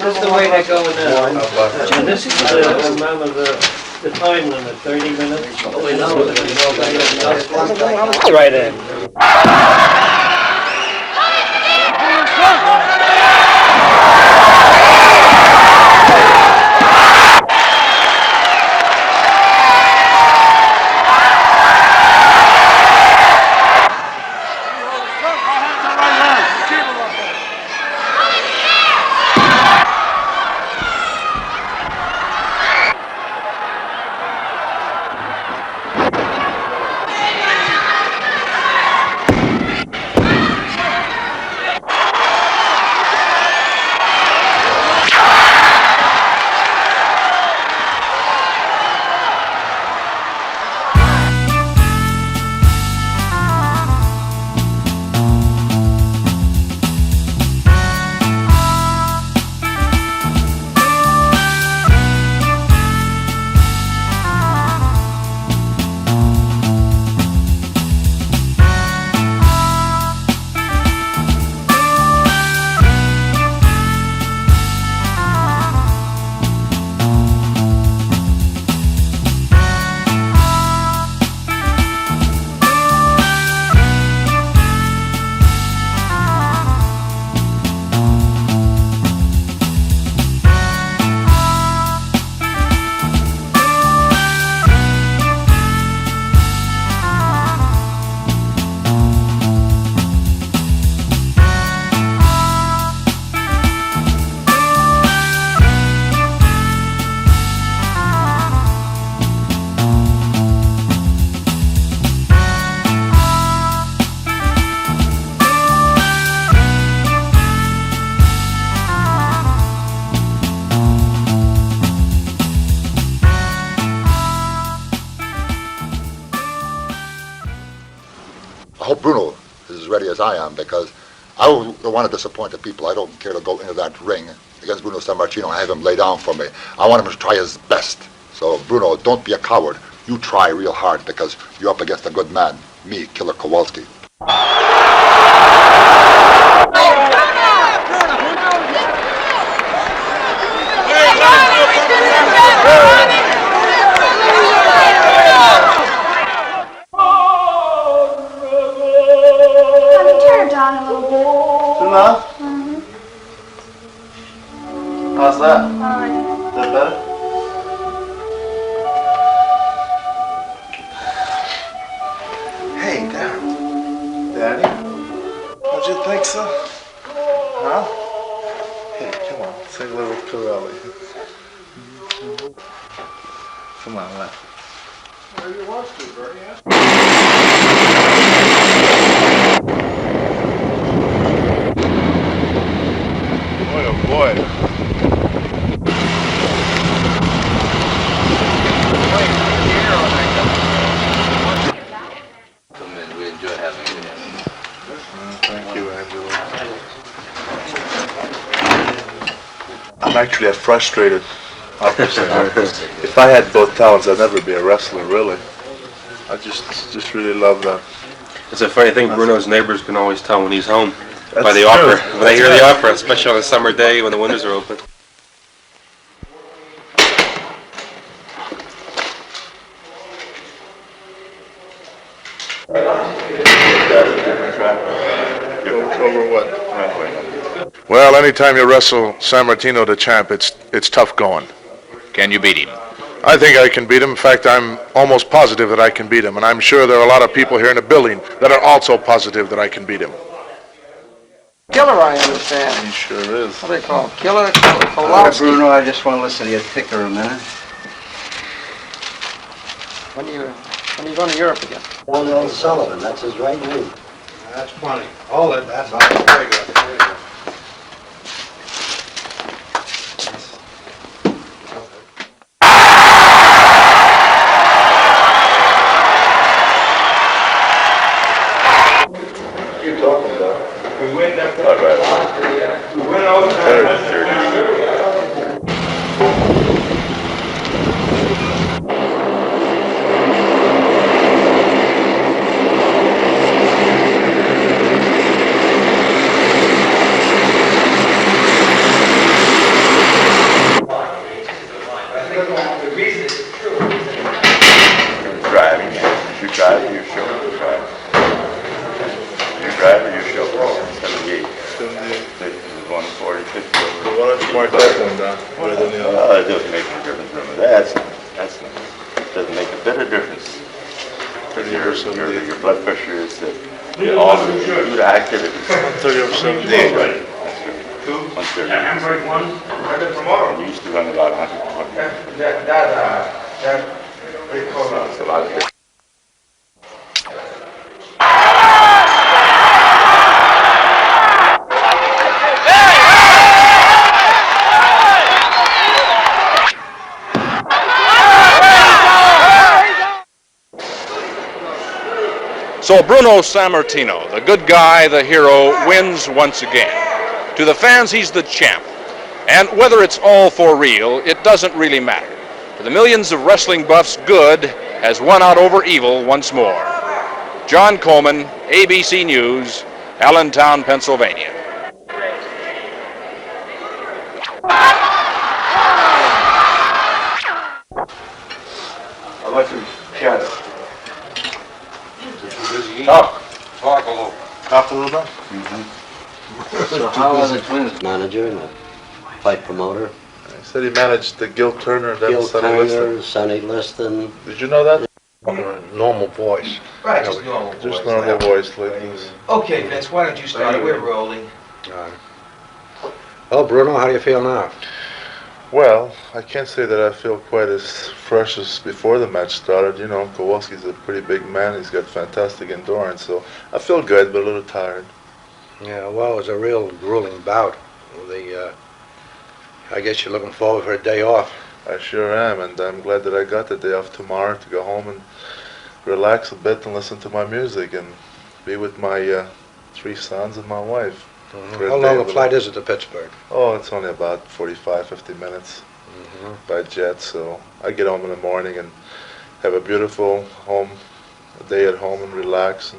This is the way they're going now. And this is the man of the time limit, 30 minutes. Right in. I hope Bruno is as ready as I am, because I don't want to disappoint the people. I don't care to go into that ring against Bruno Sammartino and have him lay down for me. I want him to try his best. So Bruno, don't be a coward. You try real hard, because you're up against a good man, me, Killer Kowalski. Enough? How's that? Fine. Is that better? Hey, Darren. Daddy? Don't you think so? Huh? Hey, come on. Sing a little Corelli. Come on, let. Well, you want to, Bernie, yeah? Boy, oh boy. Come in, we enjoy having you here. Thank you, Angela. I'm actually a frustrated officer. If I had both talents, I'd never be a wrestler, really. I just really love that. It's a funny thing, Bruno's neighbors can always tell when he's home by the true. opera. When they hear the opera, especially on a summer day when the windows are open. Over what? Well, anytime you wrestle Sammartino the champ, it's tough going. Can you beat him? I think I can beat him. In fact, I'm almost positive that I can beat him, and I'm sure there are a lot of people here in the building that are also positive that I can beat him. Killer, I understand. He sure is. What do they call him? Killer Kowalski. Bruno, I just want to listen to you tick for a minute. When you going to Europe again? One old Sullivan, that's his right name. That's plenty. Hold it. That's all. Very good. Very good. why don't you mark that one down? Better than the other. Oh, it doesn't make any difference. That's doesn't make a bit of difference. Your blood pressure is all due to activity. 130/70. 130. Hamburg one, ready tomorrow. You used to run about 120. So it's a lot of difference. So Bruno Sammartino, the good guy, the hero, wins once again. To the fans, he's the champ. And whether it's all for real, it doesn't really matter. To the millions of wrestling buffs, good has won out over evil once more. John Coleman, ABC News, Allentown, Pennsylvania. How much is shadow? Talk a little. Talk a little bit? So how are the Twins? Manager and a fight promoter. He said he managed the Gil Turner, then Gil Sonny Liston. Turner, Sonny Liston. Did you know that? Normal voice. Right, just normal voice. Just normal voice like this. Okay, Vince, why don't you start? We're rolling. Well, Bruno, how do you feel now? Well, I can't say that I feel quite as fresh as before the match started. You know, Kowalski's a pretty big man. He's got fantastic endurance, so I feel good, but a little tired. Yeah, well, it was a real grueling bout. I guess you're looking forward for a day off. I sure am, and I'm glad that I got the day off tomorrow to go home and relax a bit and listen to my music and be with my 3 sons and my wife. How long a flight is it to Pittsburgh? Oh, it's only about 45, 50 minutes by jet, so I get home in the morning and have a beautiful day at home and relax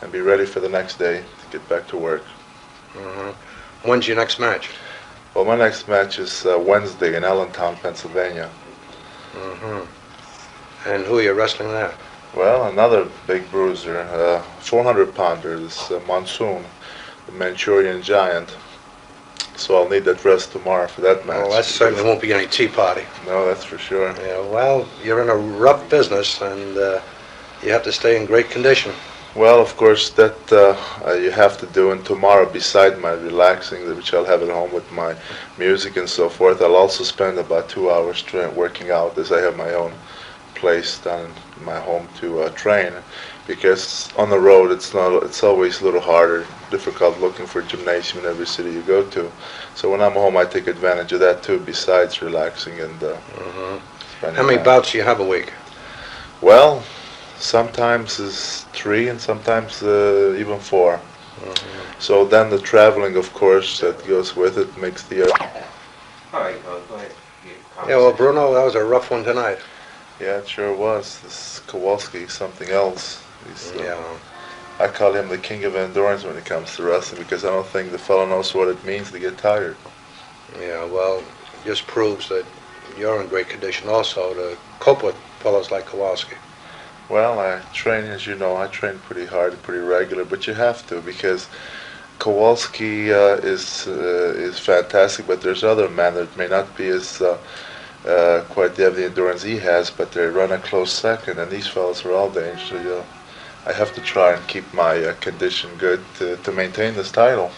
and be ready for the next day to get back to work. When's your next match? Well, my next match is Wednesday in Allentown, Pennsylvania. And who are you wrestling there? Well, another big bruiser, 400-pounder, this Monsoon, the Manchurian Giant. So I'll need that rest tomorrow for that match. Well, that certainly won't be any tea party. No, that's for sure. Yeah, well, you're in a rough business, and you have to stay in great condition. Well, of course, that you have to do, and tomorrow, beside my relaxing, which I'll have at home with my music and so forth, I'll also spend about 2 hours working out, as I have my own place down in my home to train, because on the road it's always a little harder, difficult looking for a gymnasium in every city you go to. So when I'm home, I take advantage of that too, besides relaxing and spending How many time. bouts do you have a week? Well, sometimes it's 3 and sometimes even 4. So then the traveling, of course, that goes with it makes the... All right, go ahead. Yeah, well, Bruno, that was a rough one tonight. Yeah, it sure was. This Kowalski, something else. He's, Yeah. I call him the king of endurance when it comes to wrestling, because I don't think the fellow knows what it means to get tired. Yeah, well, it just proves that you're in great condition also to cope with fellows like Kowalski. Well, I train, as you know, I train pretty hard and pretty regular, but you have to, because Kowalski is fantastic, but there's other men that may not be as quite have the endurance he has, but they run a close second, and these fellows are all dangerous. So, I have to try and keep my condition good to maintain this title.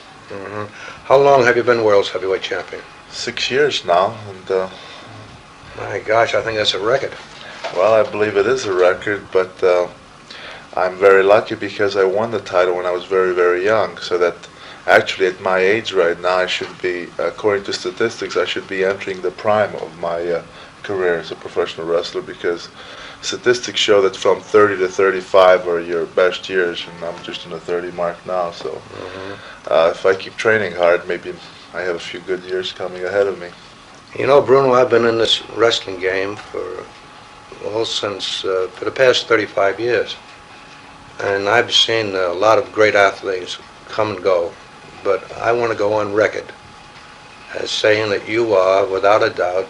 How long have you been World's Heavyweight Champion? 6 years now, and My gosh, I think that's a record. well, I believe it is a record, but I'm very lucky because I won the title when I was very, very young, so that actually at my age right now, I should be, according to statistics, I should be entering the prime of my career as a professional wrestler, because statistics show that from 30 to 35 are your best years, and I'm just in the 30 mark now, so if I keep training hard, maybe I have a few good years coming ahead of me. You know, Bruno, I've been in this wrestling game for the past 35 years. And I've seen a lot of great athletes come and go, but I want to go on record as saying that you are, without a doubt,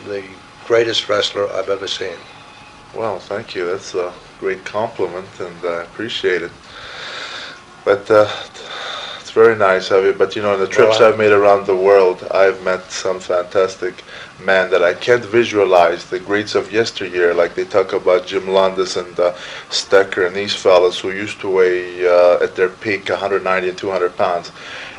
the greatest wrestler I've ever seen. Well, thank you. That's a great compliment, and I appreciate it. But very nice of you, but you know, in the trips I've made around the world, I've met some fantastic men that I can't visualize, the greats of yesteryear, like they talk about Jim Landis and Stecker and these fellas who used to weigh at their peak 190 and 200 pounds.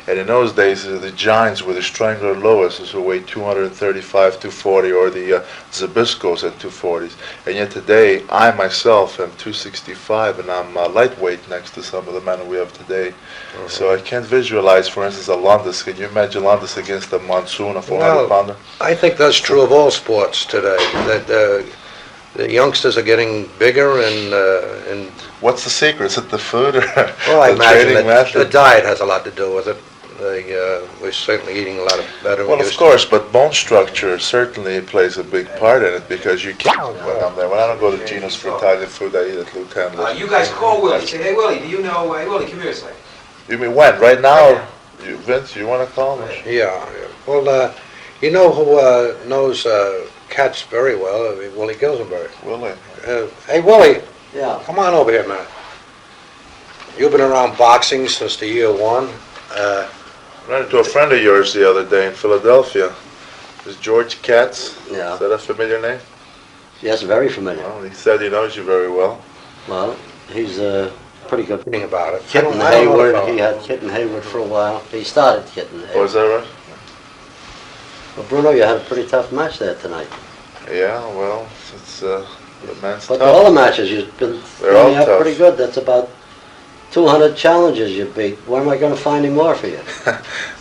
And in those days, the giants were the Strangler Lois, who weighed 235, 240, or the Zabiscos at 240s. And yet today, I myself am 265, and I'm lightweight next to some of the men we have today. So I can't visualize, for instance, a Landis. Can you imagine Landis against a Monsoon, a 400-pounder? I think that's true of all sports today, that the youngsters are getting bigger and What's the secret? Is it the food or well, I the imagine training that method? the diet has a lot to do with it. We're certainly eating a lot of better. Well, of course, but bone structure certainly plays a big part in it because you can't when I'm there. When I don't go to Gino's for Italian food, I eat at Lieutenant. You guys call Willie. Say, hey, Willie, do you know, hey, Willie, come here a second. You mean when? Right now? You, Vince, you want to call him? Yeah. Well, you know who knows cats very well? Willie Gilsenberg. Willie. Hey, Willie. Yeah. Come on over here, man. You've been around boxing since the year one. Ran into a friend of yours the other day in Philadelphia. Is George Katz? Yeah. Is that a familiar name? Yes, very familiar. Well, he said he knows you very well. Well, he's pretty good. Thing about it. Kitten I don't know the Hayward. fellow. He had Kitten Hayward for a while. He started Kitten Oh, Hayward. is that right? Well, Bruno, you had a pretty tough match there tonight. Yeah, well, it's the man's But tough. all the matches you've been They're all filling up tough. pretty good. That's about 200 challenges you beat. Where am I going to find any more for you?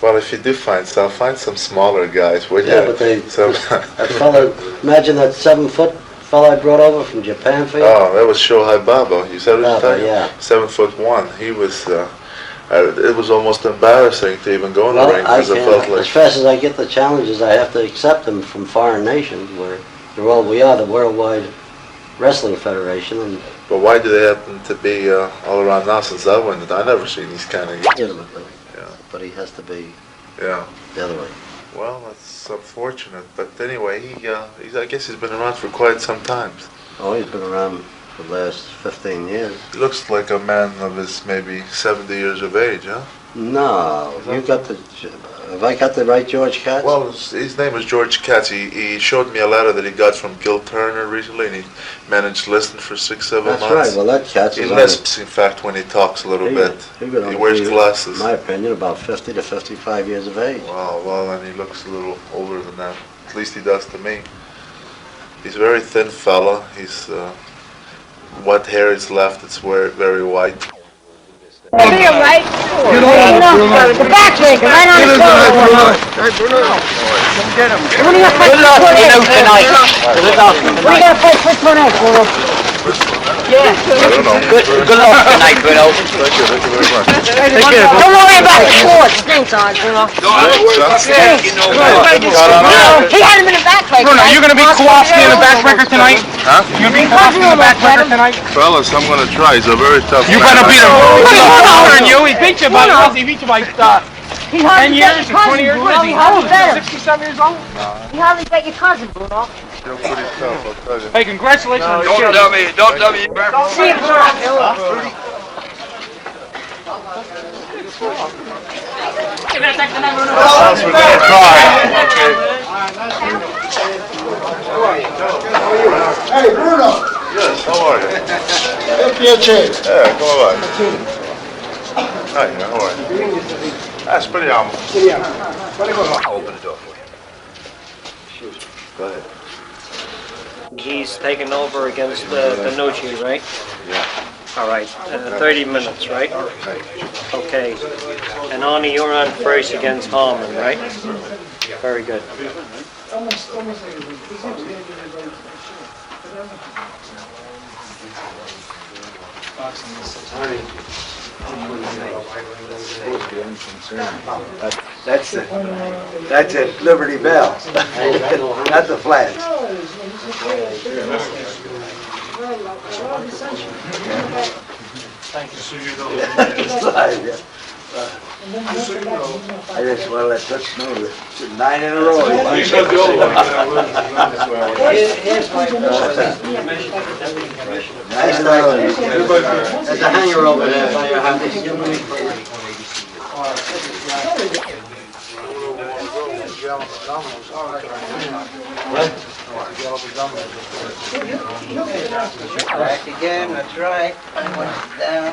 Well, if you do find some smaller guys, would Yeah, you? but they, So, that fella, imagine that 7-foot fella I brought over from Japan for you. oh, that was Shohei Baba. You said it was Baba, yeah. 7'1". He was. It was almost embarrassing to even go in the ring Well, I because it felt can't. As like. fast as I get the challenges, I have to accept them from foreign nations where we are the Worldwide Wrestling Federation, and But why do they happen to be all around now since I went? I never seen these kind of. legitimately. Yeah. But he has to be Yeah. the other way. Well, that's unfortunate. But anyway, I guess he's been around for quite some time. Oh, he's been around for the last 15 years. He looks like a man of his maybe 70 years of age, huh? No, you got the. Have I got the right George Katz? Well, his name is George Katz. He showed me a letter that he got from Gil Turner recently, and he managed to listen for 6-7 months. That's right. Well, that Katz He is lisps, in fact, when he talks a little bit. He wears glasses. in my opinion, about 50 to 55 years of age. Well, and he looks a little older than that. At least he does to me. He's a very thin fella. He's what hair is left, it's very white. See him, right? The backbreaker, right on his shoulder. Hey, Bruno. Come get him. What are you going to fight tonight? What are you going to fight for tonight, Bruno? Yeah. I don't know. Good luck tonight, Bruno. Thank you very much. Don't worry about the sports. Stinks on, Bruno. Stinks. He had him in the backbreaker. Bruno, you gonna be Kowalski in the backbreaker tonight? Huh? You gonna be Kowalski in the backbreaker tonight? Fellas, I'm going to try. He's a very tough You man. better beat him. He's older than you. He beat you by 10 He hardly years bet or 20 your cousin, years. Bruno. What is He he? hardly bet him. 67 years old? He hardly bet your cousin, Bruno. Still pretty tough, I'll tell you. Hey, congratulations on the show. Don't tell me. See him, Bruno. Sounds we're going to try. Hey, Bruno! Yes, how are you? Take me a chair. Yeah, come on. Hi, how are you? That's pretty almost. Open the door for you. Go ahead. He's taking over against the Nucci, right? Yeah. All right, 30 minutes, right? Okay. And Arnie, you're on first against Harmon, right? Very good. That's at Liberty Bell, not the Flats. I just want to let Toots know that it's 9 in a row. Nice knowing you. There's a hanger over there by your house. Back again, that's right. Down.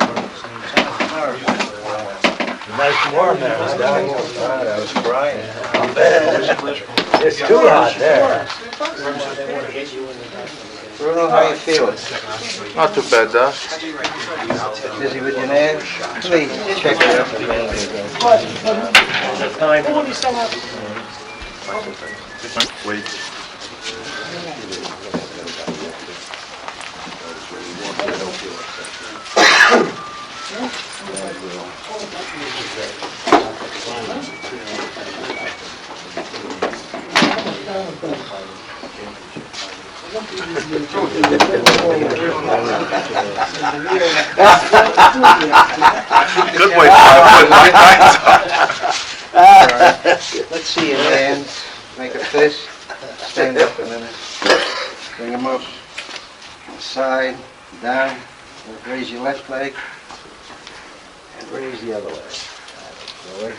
Nice and warm there. I was crying. It's too hot there. Bruno, how you feeling? Not too bad, Doc. Busy with your nails? Please, check it out. Wait. Good way, Let's see your hands. Make a fist. Stand up a minute. Bring them up. Side, down. Raise your left leg. And raise the other leg. Forward.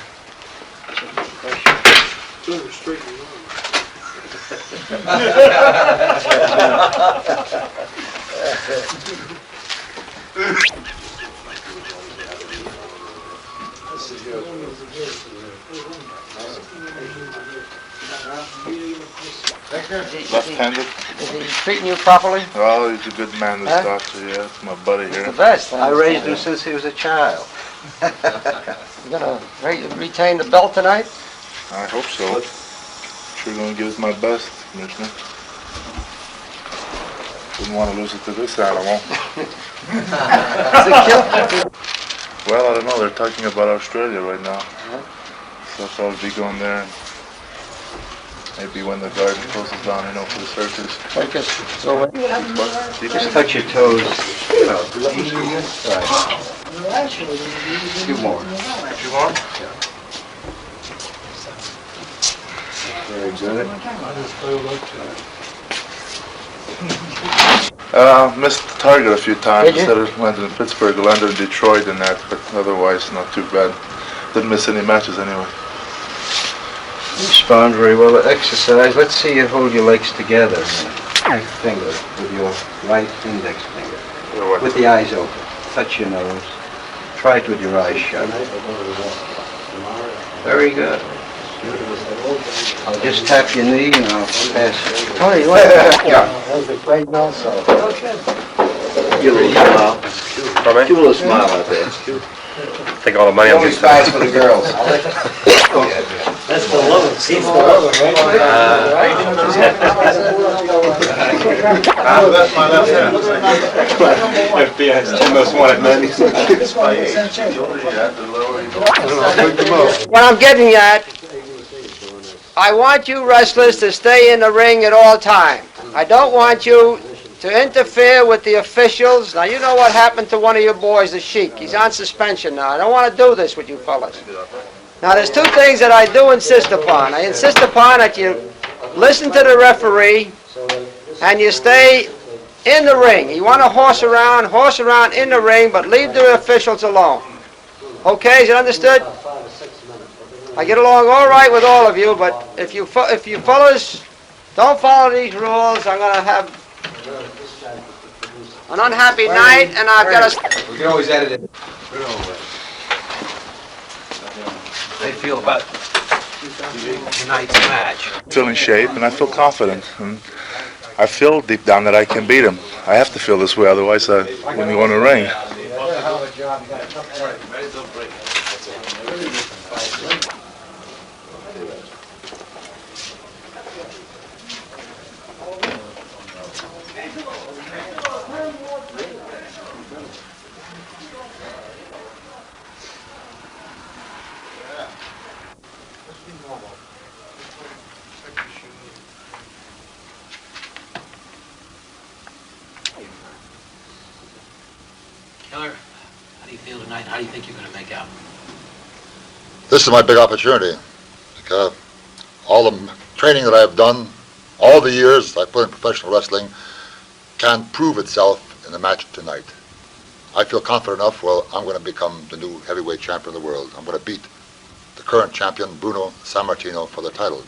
Left-handed? Is he treating you properly? Well, he's a good man, this Huh? doctor, yeah. It's my buddy here. The best. I raised him since he was a child. You gonna retain the belt tonight? I hope so. Sure gonna give it my best, Commissioner. Wouldn't want to lose it to this animal. Well, I don't know. They're talking about Australia right now. So I'll probably be going there. And maybe when the garden closes down, for the searches. Focus. So just touch your toes. Right. A few more. If you want. Very good. Missed the target a few times. Did you? Instead of landed in Pittsburgh, I landed in Detroit in that, but otherwise not too bad. Didn't miss any matches anyway. You respond very well to exercise. Let's see you hold your legs together. Right finger with your right index finger. With the eyes open. Touch your nose. Try it with your eyes shut. Very good. I'll just tap your knee and I'll pass it. Oh, you like that? Yeah. Give a little smile. Pardon me? Give a little smile out there. Take all the money. Always fast for the girls. That's the lover. He's the lover, right? That's my left hand. FBI's 10 most wanted men. What I'm getting at, I want you wrestlers to stay in the ring at all times. I don't want you to interfere with the officials. Now, you know what happened to one of your boys, the Sheik. He's on suspension now. I don't want to do this with you fellas. Now, there's two things that I do insist upon. I insist upon that you listen to the referee and you stay in the ring. You want to horse around in the ring, but leave the officials alone. Okay, is it understood? I get along all right with all of you, but if you fellas don't follow these rules, I'm going to have an unhappy night, and I've got to... We can always edit it. They feel about tonight's match. I feel in shape and I feel confident. And I feel deep down that I can beat him. I have to feel this way, otherwise I wouldn't go in the ring. Killer, how do you feel tonight? How do you think you're going to make out? This is my big opportunity. Because all the training that I've done, all the years I put in professional wrestling, can prove itself in the match tonight. I feel confident enough, well, I'm going to become the new heavyweight champion of the world. I'm going to beat the current champion, Bruno Sammartino, for the title.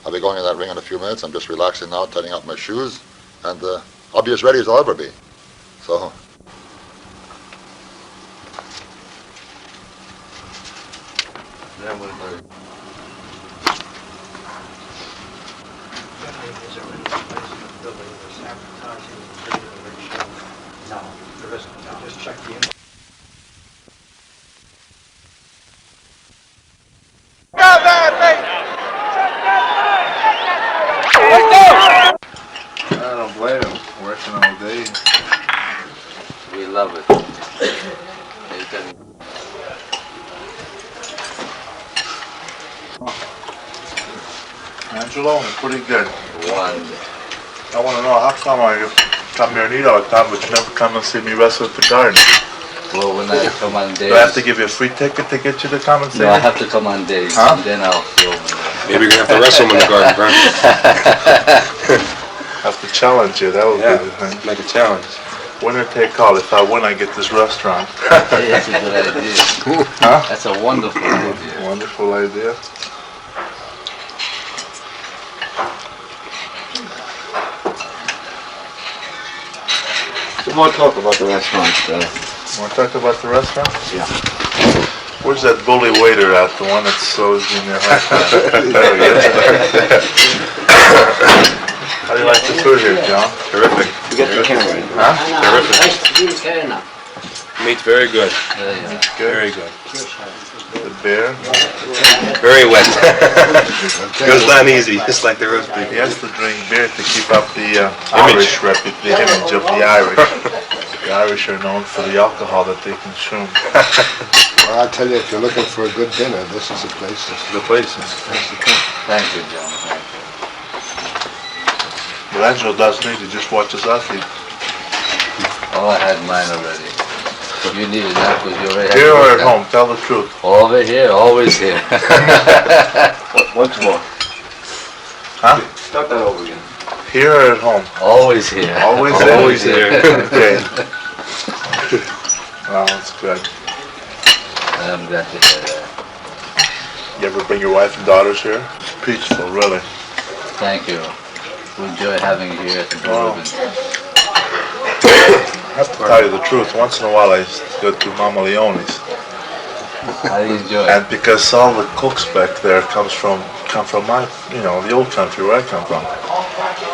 I'll be going in that ring in a few minutes. I'm just relaxing now, tightening up my shoes, and I'll be as ready as I'll ever be. So. No, there isn't. I just checked the info. I don't blame him. Working all day. We love it. Angelo, pretty good. One. I want to know how come I come here and eat all the time, but you never come and see me wrestle at the garden. Well, when I come on days. Do I have to give you a free ticket to get you to come and see No, me? I have to come on days, Huh? and then I'll film. Maybe you're gonna have to wrestle him in the garden, Brian. Have to challenge you. That would be the thing. Make a challenge. Winner take all. If I win, I get this restaurant. Hey, that's a good idea. Huh? That's a wonderful idea. Wonderful idea. Some more talk about the restaurant. Want to talk about the restaurant? Yeah. Where's that bully waiter at? The one that slows you in your heart? There he is. How do you like the food here, John? Terrific. You get the camera. Huh? Terrific. Meat's very good. Good. Very good. The beer. Very wet. Goes down easy, just like the roast beef. He has to drink beer to keep up the Irish the image of the Irish. The Irish are known for the alcohol that they consume. Well, I tell you, if you're looking for a good dinner, this is the place. The place. To come. Thank you, John. Thank you. But Angelo doesn't need to just watches us eat. Oh, I had mine already. You needed that because you already had Here or yours at done. home, tell the truth. Over here, always here. Once more. Huh? Start that over again. Here or at home? Always here. Always there? Always here. Okay. Well, that's good. I'm glad to hear that. You ever bring your wife and daughters here? It's peaceful, really. Thank you. We enjoy having you here at the Blue Ribbon. I have to tell you the truth. Once in a while, I go to Mama Leone's. I enjoy it. And because all the cooks back there come from my, the old country where I come from.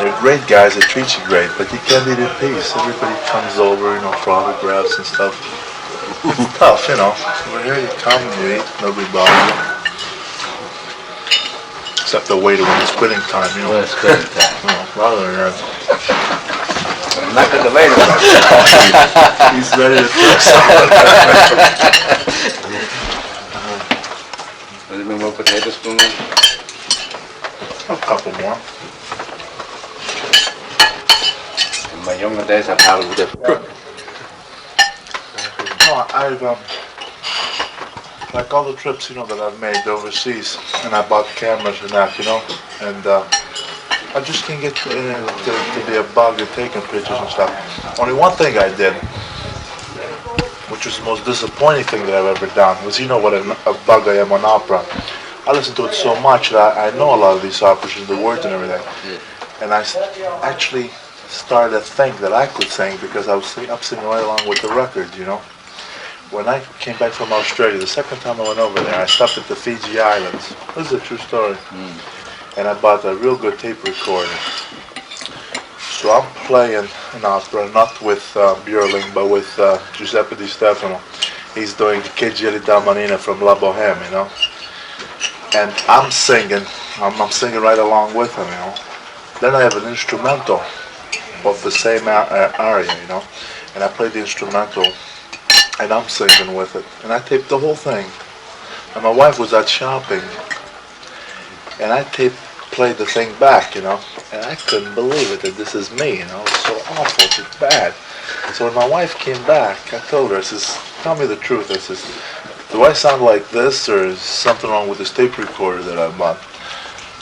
They're great guys, they treat you great, but you can't eat in peace. Everybody comes over, for autographs and stuff. It's tough, Over here you come and you eat, nobody bothers you. Except the waiter when it's quitting time, Well, it's quitting time. Rather than that. Not the waiter. He's ready to fix A little bit more potatoes, Bruno? a couple more. In my younger days, I probably would have. No, I've like all the trips, that I've made overseas, and I bought cameras and that, and I just can't get to be a bug at taking pictures and stuff. Only one thing I did, which was the most disappointing thing that I've ever done, was what a bug I am on opera. I listen to it so much that I know a lot of these operas and the words and everything. And I actually started to think that I could sing because I'm singing right along with the record, When I came back from Australia, the second time I went over there, I stopped at the Fiji Islands. This is a true story. And I bought a real good tape recorder. So I'm playing an opera, not with Björling, but with Giuseppe Di Stefano. He's doing Che Giri da Manina from La Boheme, And I'm singing right along with him, Then I have an instrumental of the same aria, And I play the instrumental, and I'm singing with it. And I taped the whole thing. And my wife was out shopping, and I played the thing back, and I couldn't believe it that this is me, It's so awful, it's bad. So when my wife came back, I told her, I says, tell me the truth. I says, do I sound like this, or is something wrong with this tape recorder that I bought?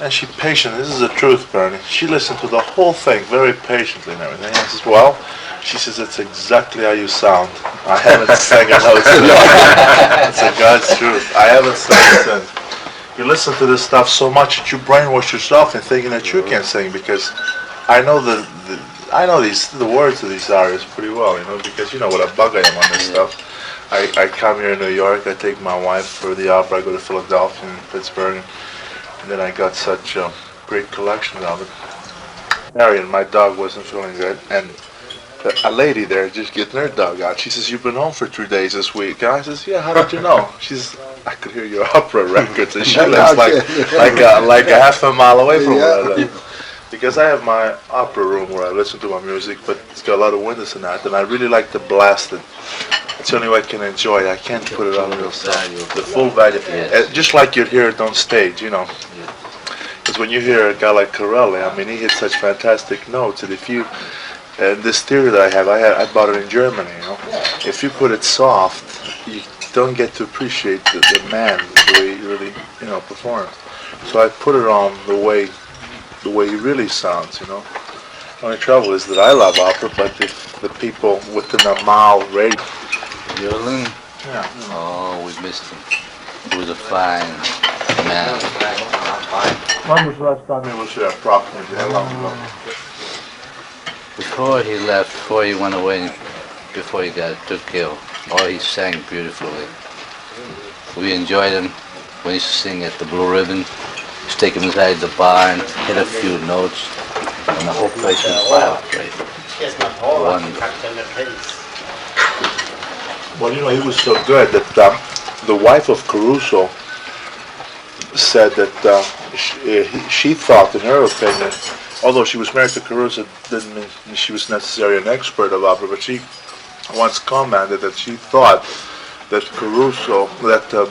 And she patiently, this is the truth, Bernie. She listened to the whole thing very patiently and everything. I says, well, she says, it's exactly how you sound. I haven't sang a note since. It's a God's truth. I haven't sang it since. you listen to this stuff so much that you brainwash yourself in thinking that you can sing, because I know the words of these arias pretty well, you know, because you know what a bug I am on this stuff. I come here in New York, I take my wife for the opera, I go to Philadelphia and Pittsburgh, and then I got such a great collection of it. Marion, my dog, wasn't feeling good, and a lady there just getting her dog out. She says, "You've been home for 3 days this week." And I says, "Yeah, how did you know?" She says, "I could hear your opera records." And she lives like a half a mile away from where I live. Because I have my opera room where I listen to my music, but it's got a lot of windows in that, and I really like to blast it. It's the only way I can enjoy it. I can't put it on real stuff. The full value. Just like you'd hear it on stage, you know. Because when you hear a guy like Corelli, I mean, he hits such fantastic notes that if you, and this theory that I have, I bought it in Germany, you know. If you put it soft, you don't get to appreciate the man, the way he really, you know, performs. So I put it on the way he really sounds, you know. The only trouble is that I love opera, but if the people within a mile radius. Yodeling? Yeah. Oh, we missed him. He was a fine man. When was the last time he was here, approximately? How long ago? Before he left, before he went away, before he took ill, he sang beautifully. We enjoyed him when he used to sing at the Blue Ribbon. Just take him inside the bar and hit a few notes, and the whole place went wild. Well, you know, he was so good that the wife of Caruso said that she thought, in her opinion, although she was married to Caruso, didn't mean she was necessarily an expert of opera, but she once commented that she thought that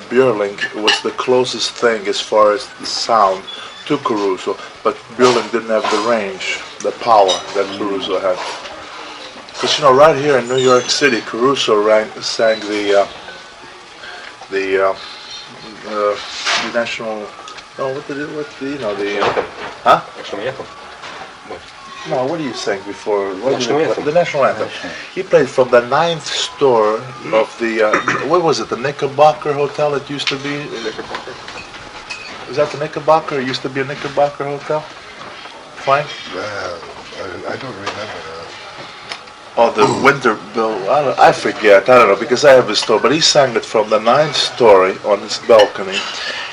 Björling was the closest thing as far as the sound to Caruso, but Björling didn't have the range, the power that Caruso had. Because, you know, right here in New York City, Caruso sang the national, huh? No, what do you sing before? The national anthem. He played from the 9th store of the, what was it, the Knickerbocker Hotel it used to be? Is that the Knickerbocker? It used to be a Knickerbocker Hotel? Frank? I don't remember. Oh, the Winterbill, I forget, I don't know, because I have his story, but he sang it from the 9th story on his balcony,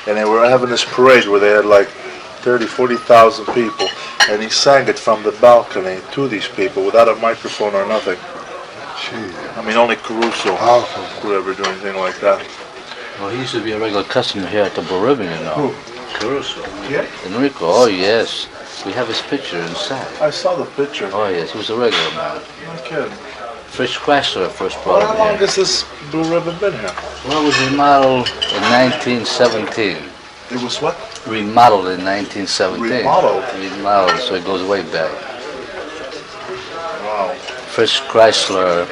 and they were having this parade where they had like 40,000 people, and he sang it from the balcony to these people without a microphone or nothing. Gee. I mean, only Caruso could ever do anything like that. Well, he used to be a regular customer here at the Blue Ribbon, you know. Who? Caruso. Yeah? Enrico, oh yes. We have his picture inside. I saw the picture. Oh yes, he was a regular man. No kidding. Fritz Chrysler first brought Well, him how long here. has this Blue Ribbon been here? Well, it was remodeled in 1917. It was what? Remodeled in 1917. Remodeled? Remodeled, so it goes way back. Wow. Fritz Chrysler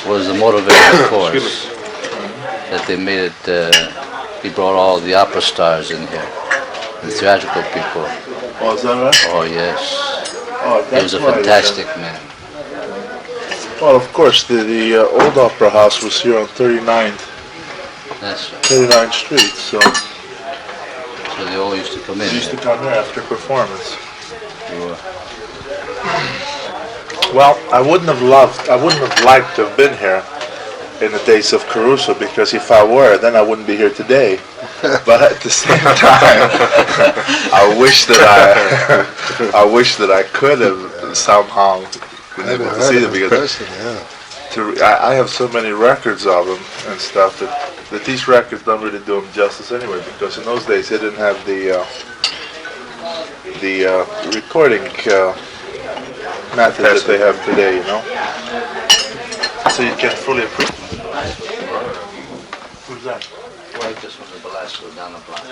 was the motivating force that they made it, he brought all the opera stars in here, the theatrical people. Oh, is that right? Oh, yes. Oh, He was a fantastic man. Well, of course, the old Opera House was here on 39th. That's right. 39th Street, so they all used to come in. they used to come here after performance. Sure. Well, I wouldn't have liked to have been here in the days of Caruso, because if I were, then I wouldn't be here today. But at the same time, I wish that I could have somehow been able to see them, because I have so many records of them and stuff that these records don't really do them justice anyway, because in those days they didn't have the recording method that they have today, you know. So you can fully appreciate. Who's that? Well, just from the Velasco down the block.